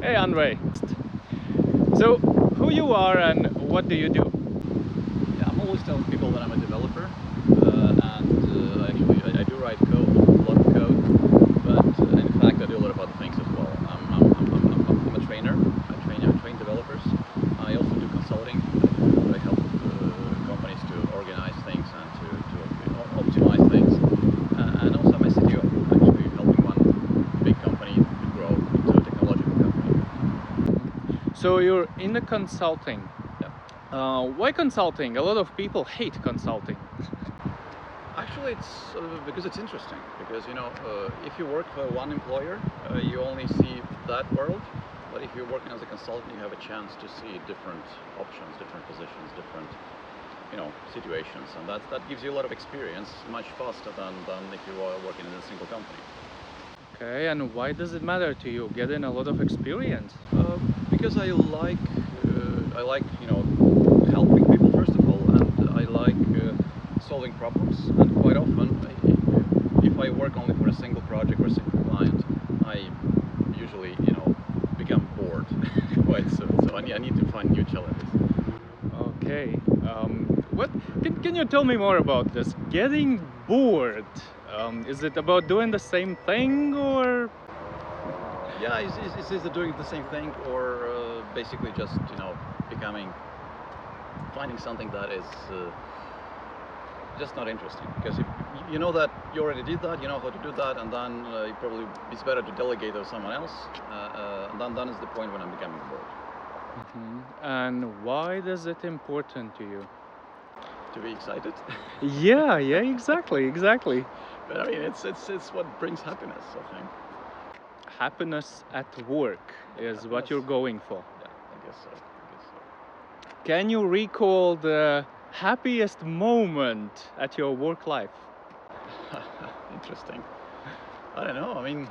Hey Andrey. So, who you are and what do you do? Yeah, I'm always telling people that I'm a developer, and I do write code, a lot of code, but in fact I do a lot of other things as well. I'm a trainer. I train developers. I also do consulting. I help companies to organize things and to optimize things. And also I'm a CTO, actually helping one big company to grow into a technological company. So, you're in the consulting. Yeah. Why consulting? A lot of people hate consulting. Actually, it's because it's interesting. Because if you work for one employer, you only see that world. But if you're working as a consultant, you have a chance to see different options, different positions, different situations, and that gives you a lot of experience, much faster than if you are working in a single company. Okay, and why does it matter to you getting a lot of experience? Because I like helping people first of all, and I like solving problems. And quite often, if I work only for a single project or a single client, I usually become bored quite soon. So I need to find new challenges. Okay. What can you tell me more about this? Getting bored. Is it about doing the same thing or? Yeah, it's either doing the same thing or basically just becoming finding something that is just not interesting, because if you know that you already did that, you know how to do that, and then it's better to delegate to someone else, and then is the point when I'm becoming bored. And why is it important to you? To be excited. Yeah, exactly. But I mean, it's what brings happiness, I think. Happiness at work is what you're going for. Yeah, I guess so. Can you recall the happiest moment at your work life? Interesting. I don't know. I mean,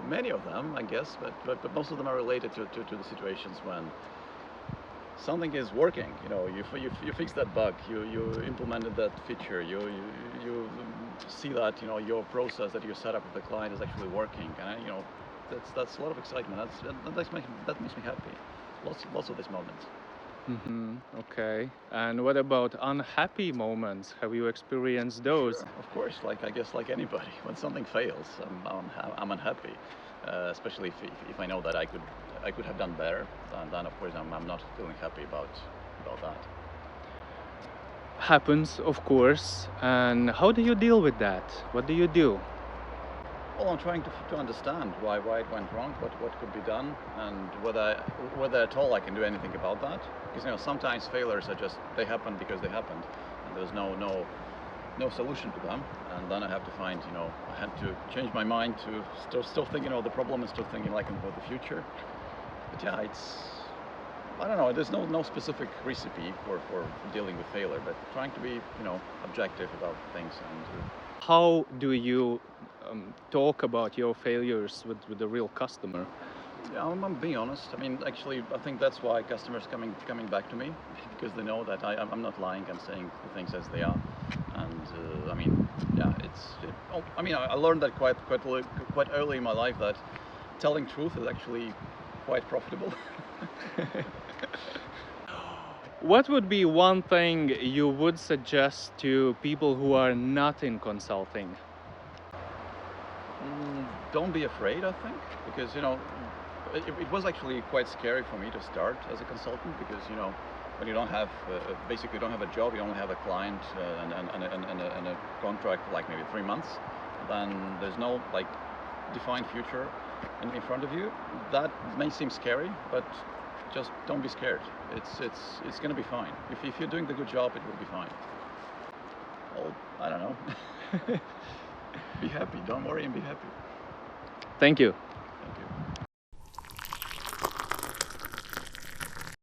many of them, I guess, but most of them are related to the situations when something is working. You fix that bug, you implemented that feature, you see that your process that you set up with the client is actually working, and that's a lot of excitement. That makes me happy. Lots of these moments. Okay. And what about unhappy moments? Have you experienced those? Sure, of course. Like, I guess, like anybody, when something fails, I'm unhappy. Especially if I know that I could have done better. Then of course I'm not feeling happy about that. Happens, of course. And how do you deal with that? What do you do? Well, I'm trying to understand why it went wrong, what could be done, and whether at all I can do anything about that. Because sometimes failures are just, they happen because they happened, and there's no solution to them. And then I have to find, I had to change my mind to still thinking about the problem and still thinking like about the future. But yeah, I don't know. There's no specific recipe for dealing with failure, but trying to be objective about things and. How do you talk about your failures with the real customer? Yeah, I'm being honest. I mean, actually, I think that's why customers coming back to me, because they know that I'm not lying. I'm saying the things as they are, and I mean, yeah, I mean, I learned that quite early in my life, that telling truth is actually quite profitable. What would be one thing you would suggest to people who are not in consulting? Don't be afraid, I think, because it was actually quite scary for me to start as a consultant, because when you don't have basically don't have a job, you only have a client and a contract for like maybe 3 months, then there's no like defined future in front of you. That may seem scary, but just don't be scared. It's going to be fine. If you're doing the good job, it will be fine. Well, I don't know. Be happy. Don't worry and be happy. Thank you.